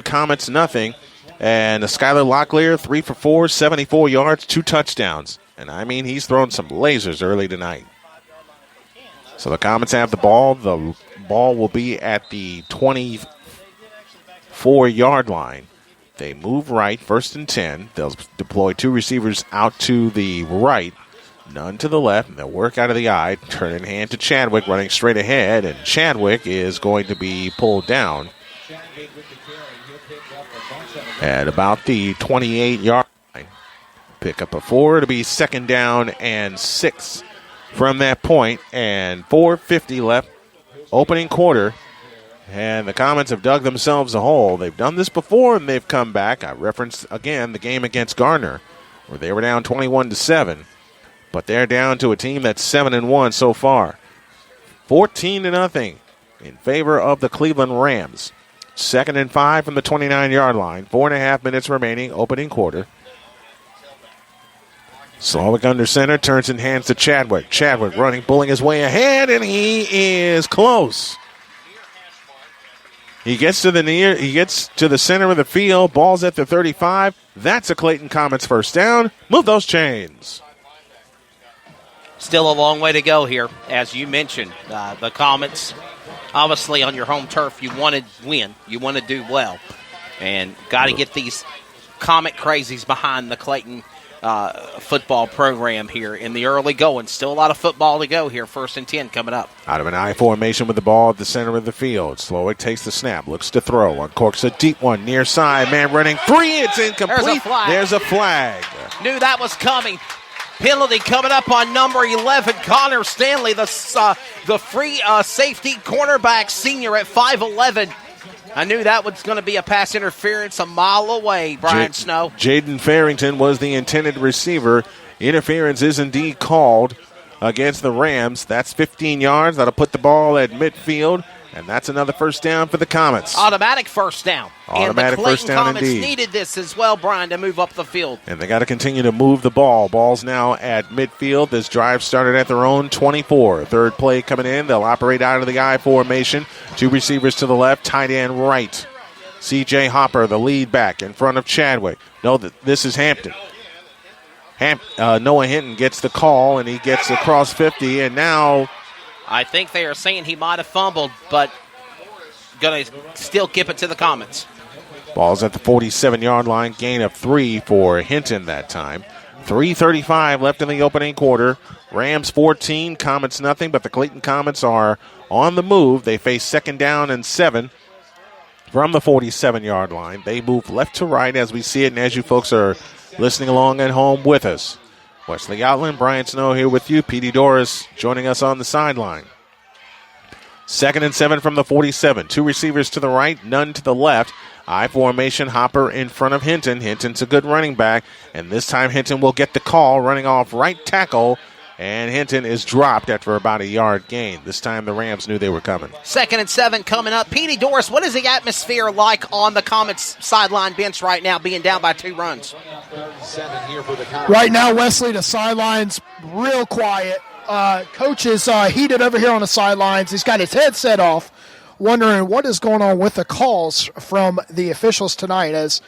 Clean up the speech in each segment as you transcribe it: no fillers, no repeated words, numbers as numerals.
Comets nothing. And Skylar Locklear, 3 for 4, 74 yards, 2 touchdowns. And I mean, he's thrown some lasers early tonight. So the Comets have the ball. The ball will be at the 24-yard line. They move right, 1st and 10. They'll deploy 2 receivers out to the right, none to the left, and they'll work out of the eye. Turn in hand to Chadwick, running straight ahead, and Chadwick is going to be pulled down at about the 28-yard line. Pick up a 4 to be 2nd down and 6 from that point, and 4:50 left, opening quarter. And the Comets have dug themselves a hole. They've done this before, and they've come back. I referenced, again, the game against Gardner, where they were down 21-7. But they're down to a team that's 7-1 so far. 14-0 in favor of the Cleveland Rams. 2nd and 5 from the 29-yard line. 4.5 minutes remaining, opening quarter. Slowick under center, turns and hands to Chadwick. Chadwick running, pulling his way ahead, and he is close. He gets to the center of the field. Ball's at the 35. That's a Clayton Comets first down. Move those chains. Still a long way to go here, as you mentioned. The Comets, obviously on your home turf, you want to win. You want to do well. And got to get these Comet crazies behind the Clayton football program here in the early going. Still a lot of football to go here. 1st and 10 coming up. Out of an I formation with the ball at the center of the field. Slowick takes the snap, looks to throw. Uncorks a deep one near side. Man running 3. It's incomplete. There's a flag. Knew that was coming. Penalty coming up on number 11, Connor Stanley, the free safety cornerback senior at 5'11". I knew that was going to be a pass interference a mile away, Brian Snow. Jaden Farrington was the intended receiver. Interference is indeed called against the Rams. That's 15 yards. That'll put the ball at midfield, and that's another first down for the Comets. Automatic first down. Automatic and the first down Comets indeed. needed this as well, Brian, to move up the field. And they got to continue to move the ball. Ball's now at midfield. This drive started at their own 24. Third play coming in. They'll operate out of the I formation. 2 receivers to the left, tight end right. C.J. Hopper, the lead back, in front of Chadwick. No, this is Hampton. Noah Hinton gets the call, and he gets across 50, and now I think they are saying he might have fumbled, but going to still give it to the Comets. Ball's at the 47-yard line. Gain of 3 for Hinton that time. 3:35 left in the opening quarter. Rams 14, Comets nothing, but the Clayton Comets are on the move. They face 2nd down and 7 from the 47-yard line. They move left to right as we see it, and as you folks are listening along at home with us. Wesley Outland, Brian Snow here with you. Petey Doris joining us on the sideline. 2nd and 7 from the 47. 2 receivers to the right, none to the left. I formation, Hopper in front of Hinton. Hinton's a good running back, and this time Hinton will get the call, running off right tackle, and Hinton is dropped after about a yard gain. This time the Rams knew they were coming. 2nd and 7 coming up. Petey Doris, what is the atmosphere like on the Comets sideline bench right now, being down by 2 runs? Right now, Wesley, the sideline's real quiet. Coach is heated over here on the sidelines. He's got his headset off, wondering what is going on with the calls from the officials tonight, as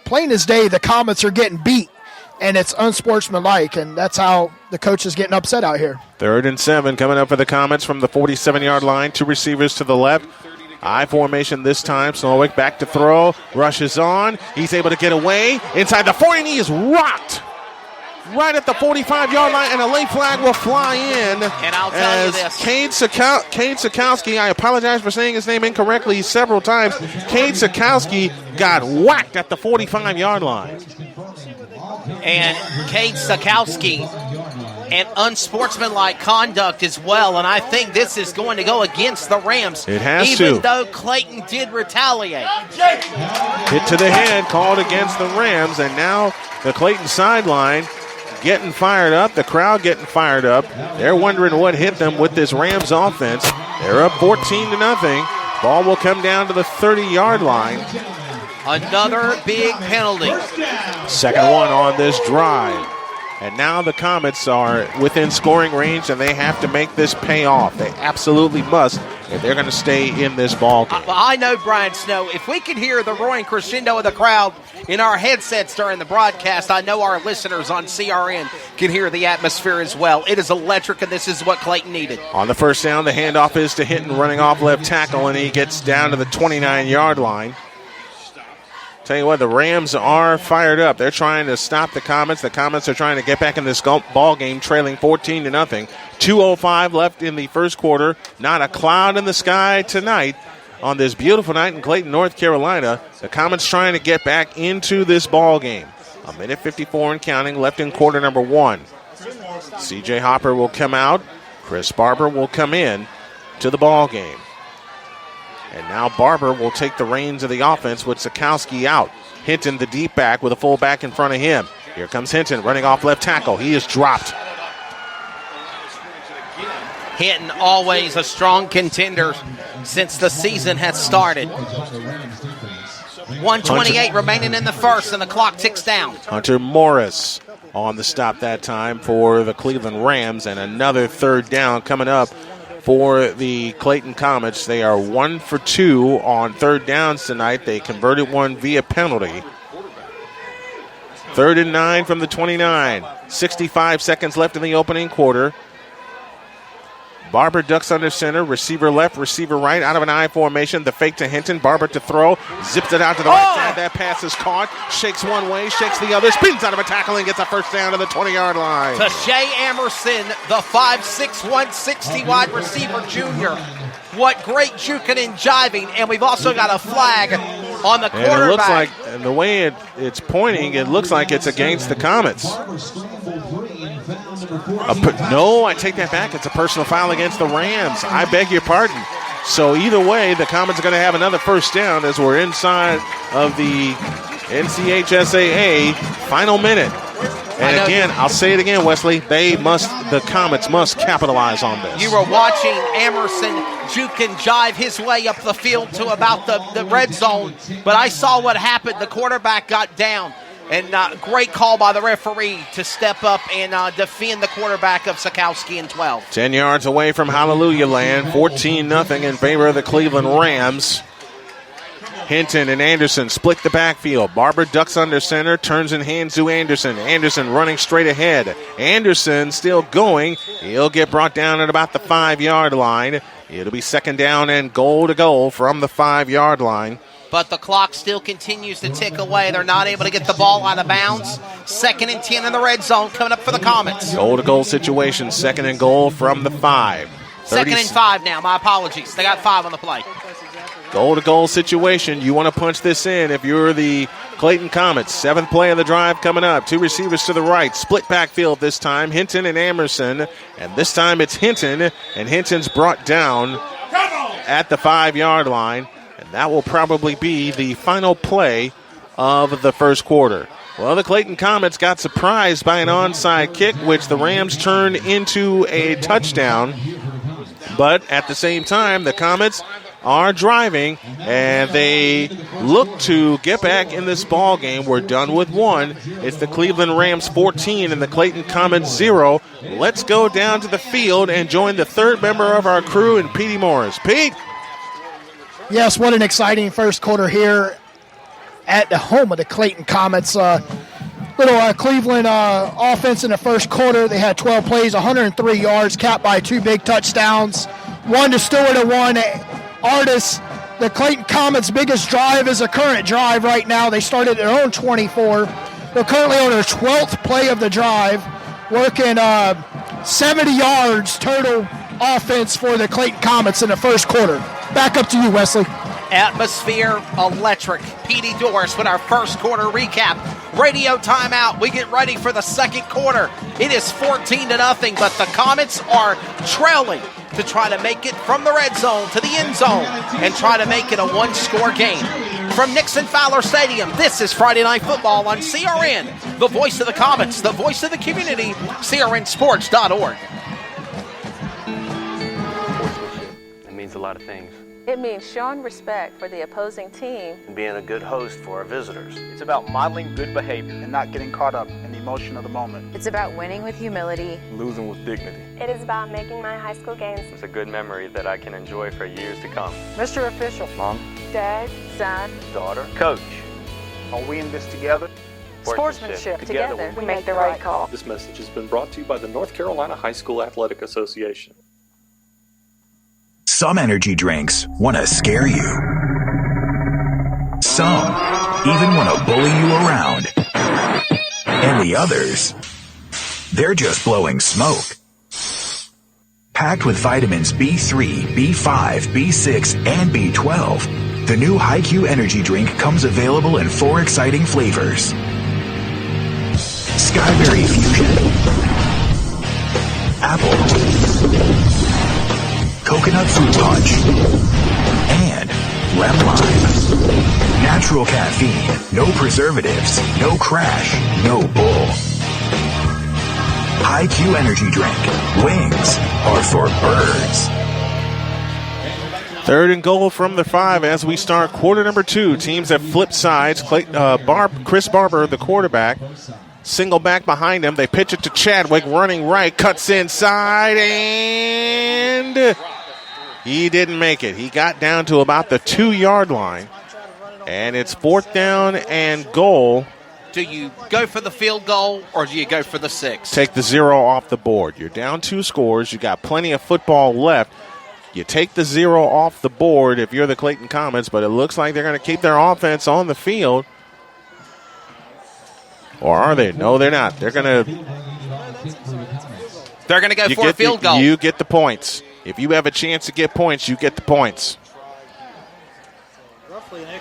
plain as day the Comets are getting beat, and it's unsportsmanlike, and that's how the coach is getting upset out here. 3rd and 7 coming up for the Comets from the 47-yard line. 2 receivers to the left. I formation this time. Slowick back to throw. Rushes on. He's able to get away. Inside the 40, and he is rocked right at the 45-yard line, and a late flag will fly in. And I'll tell you this. Cade Sikowski, I apologize for saying his name incorrectly several times. Cade Sikowski got whacked at the 45-yard line. And Cade Sikowski, and unsportsmanlike conduct as well, and I think this is going to go against the Rams. It has even though Clayton did retaliate. Hit to the head, called against the Rams, and now the Clayton sideline getting fired up, the crowd getting fired up. They're wondering what hit them with this Rams offense. They're up 14-0. Ball will come down to the 30-yard line. Another big penalty. Second one on this drive. And now the Comets are within scoring range, and they have to make this pay off. They absolutely must if they're going to stay in this ball game. I know, Brian Snow, if we can hear the roaring crescendo of the crowd in our headsets during the broadcast, I know our listeners on CRN can hear the atmosphere as well. It is electric, and this is what Clayton needed. On the first down, the handoff is to Hinton, running off left tackle, and he gets down to the 29-yard line. Tell you what, the Rams are fired up. They're trying to stop the Comets. The Comets are trying to get back in this ball game, trailing 14-0. 2:05 left in the first quarter. Not a cloud in the sky tonight on this beautiful night in Clayton, North Carolina. The Comets trying to get back into this ball game. 1:54 and counting left in quarter number 1. C.J. Hopper will come out. Chris Barber will come in to the ball game. And now Barber will take the reins of the offense with Sikowski out. Hinton, the deep back, with a full back in front of him. Here comes Hinton running off left tackle. He is dropped. Hinton, always a strong contender since the season has started. 1:28 remaining in the first, and the clock ticks down. Hunter Morris on the stop that time for the Cleveland Rams, and another third down coming up for the Clayton Comets. They are 1 for 2 on third downs tonight. They converted one via penalty. 3rd and 9 from the 29. 65 seconds left in the opening quarter. Barber ducks under center, receiver left, receiver right, out of an I formation. The fake to Hinton, Barber to throw, zips it out to the right side. That pass is caught, shakes one way, shakes the other, spins out of a tackle and gets a first down to the 20-yard line. To Shea Emerson, the 5'6", 160 wide receiver junior. What great juking and jiving, and we've also got a flag on the quarterback. And it looks like, and the way it's pointing, it looks like it's against the Comets. No, I take that back. It's a personal foul against the Rams. I beg your pardon. So either way, the Comets are going to have another first down as we're inside of the NCHSAA final minute. And again, I'll say it again, Wesley, the Comets must capitalize on this. You were watching Emerson juke and jive his way up the field to about the red zone, but I saw what happened. The quarterback got down. And great call by the referee to step up and defend the quarterback of Sikowski in 12. 10 yards away from Hallelujah Land, 14-0 in favor of the Cleveland Rams. Hinton and Anderson split the backfield. Barber ducks under center, turns and hands to Anderson. Anderson running straight ahead. Anderson still going. He'll get brought down at about the 5-yard line. It'll be second down and goal to goal from the 5-yard line. But the clock still continues to tick away. They're not able to get the ball out of bounds. 2nd and 10 in the red zone coming up for the Comets. Goal-to-goal situation, 2nd and goal from the 5. 2nd and 5 now. My apologies. They got 5 on the play. Goal-to-goal situation. You want to punch this in if you're the Clayton Comets. 7th play of the drive coming up. 2 receivers to the right. Split backfield this time. Hinton and Emerson. And this time it's Hinton. And Hinton's brought down at the 5-yard line. And that will probably be the final play of the first quarter. Well, the Clayton Comets got surprised by an onside kick, which the Rams turned into a touchdown. But at the same time, the Comets are driving, and they look to get back in this ball game. We're done with 1. It's the Cleveland Rams 14 and the Clayton Comets 0. Let's go down to the field and join the third member of our crew in Petey Morris. Pete? Yes, what an exciting first quarter here at the home of the Clayton Comets. Cleveland offense in the first quarter. They had 12 plays, 103 yards, capped by 2 big touchdowns. 1 to Stewart and 1 Artis. The Clayton Comets' biggest drive is a current drive right now. They started their own 24. They're currently on their 12th play of the drive, working 70 yards total offense for the Clayton Comets in the first quarter. Back up to you, Wesley. Atmosphere electric. Petey Doris with our first quarter recap. Radio timeout. We get ready for the second quarter. It is 14-0, but the Comets are trailing to try to make it from the red zone to the end zone and try to make it a 1-score game. From Nixon Fowler Stadium, this is Friday Night Football on CRN, the voice of the Comets, the voice of the community, crnsports.org. It means a lot of things. It means showing respect for the opposing team and being a good host for our visitors. It's about modeling good behavior and not getting caught up in the emotion of the moment. It's about winning with humility, losing with dignity. It is about making my high school games. It's a good memory that I can enjoy for years to come. Mr. Official, Mom, Dad, son, daughter, coach. Are we in this together? Sportsmanship. Together, we make the right call. This message has been brought to you by the North Carolina High School Athletic Association. Some energy drinks want to scare you. Some even want to bully you around. And the others, they're just blowing smoke. Packed with vitamins B3, B5, B6, and B12, the new HiQ energy drink comes available in 4 exciting flavors. Skyberry Fusion, Apple, Coconut Fruit Punch, and Lemon Lime. Natural caffeine, no preservatives, no crash, no bull. HiQ Energy Drink. Wings are for birds. 3rd and goal from the 5 as we start quarter number 2. Teams have flipped sides. Chris Barber, the quarterback, single back behind him. They pitch it to Chadwick, running right, cuts inside, and he didn't make it. He got down to about the 2-yard line, and it's 4th down and goal. Do you go for the field goal or do you go for the 6? Take the 0 off the board. You're down 2 scores. You got plenty of football left. You take the 0 off the board if you're the Clayton Comets, but it looks like they're going to keep their offense on the field. Or are they? No, they're not. They're going to go for a field goal. You get the points. If you have a chance to get points, you get the points.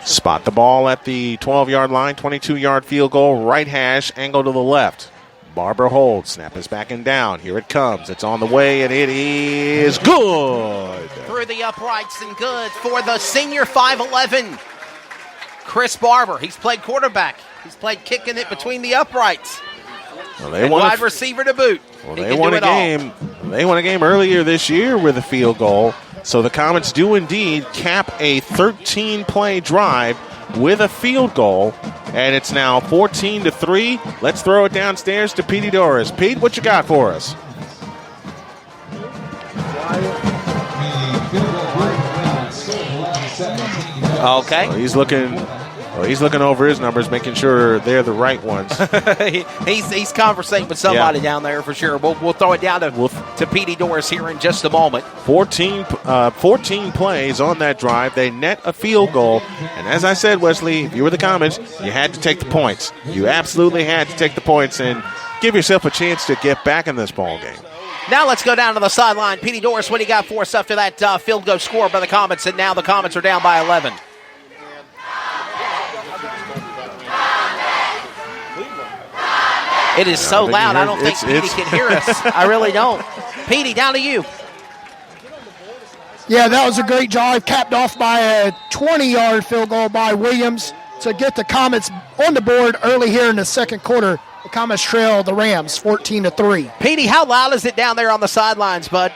Spot the ball at the 12-yard line, 22-yard field goal, right hash, angle to the left. Barber holds, snap is back and down. Here it comes. It's on the way, and it is good. Through the uprights and good for the senior 5'11", Chris Barber. He's played quarterback. He's played kicking it between the uprights. Well, and wide receiver to boot. Well, they won a game. They won a game earlier this year with a field goal. So the Comets do indeed cap a 13-play drive with a field goal, and it's now 14-3. Let's throw it downstairs to Petey Doris. Pete, what you got for us? Okay. Well, he's looking over his numbers, making sure they're the right ones. he's conversating with somebody down there for sure. We'll throw it down to Petey Doris here in just a moment. 14 plays on that drive. They net a field goal. And as I said, Wesley, if you were the Comets, you had to take the points. You absolutely had to take the points and give yourself a chance to get back in this ball game. Now let's go down to the sideline. Petey Doris, what do you got for us after that field goal score by the Comets? And now the Comets are down by 11. It is so loud, I don't think Petey can hear us. I really don't. Petey, down to you. Yeah, that was a great drive, capped off by a 20-yard field goal by Williams to get the Comets on the board early here in the second quarter. The Comets trail the Rams 14-3. Petey, how loud is it down there on the sidelines, bud?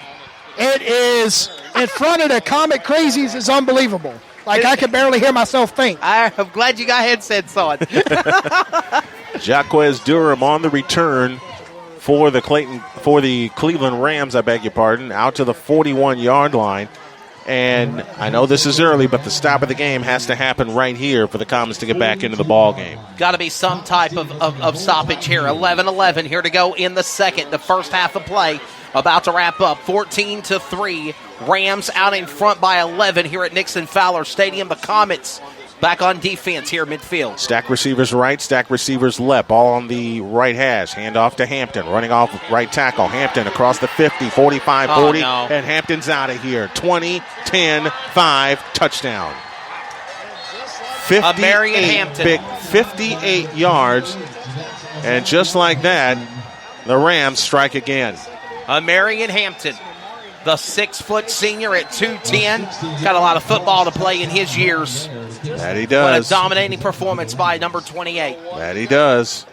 It is in front of the Comet Crazies. It's unbelievable. Like, I can barely hear myself think. I'm glad you got headsets on. Jaquez Durham on the return for the Cleveland Rams, I beg your pardon, out to the 41-yard line. And I know this is early, but the stop of the game has to happen right here for the Comets to get back into the ball game. Got to be some type of stoppage here. 11-11 here to go in the second. The first half of play about to wrap up. 14-3. Rams out in front by 11 here at Nixon Fowler Stadium. The Comets back on defense here midfield. Stack receivers right, stack receivers left. Ball on the right hash. Hand off to Hampton. Running off right tackle. Hampton across the 50, 45, 40. No. And Hampton's out of here. 20, 10, 5, touchdown. 58 yards. And just like that, the Rams strike again. Marion Hampton, the 6-foot senior at 210. Got a lot of football to play in his years. That he does. What a dominating performance by number 28. That he does.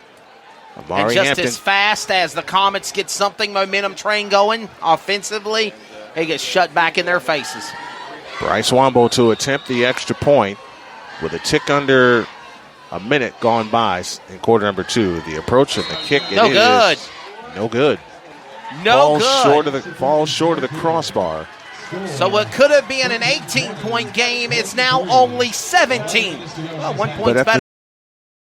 And just as fast as the Comets get something momentum train going offensively, he gets shut back in their faces. Bryce Wombo to attempt the extra point with a tick under a minute gone by in quarter number 2. The approach and the kick. No good. No good. No good. Falls short of the crossbar. So what could have been an 18-point game is now only 17. Well, 1 point's better.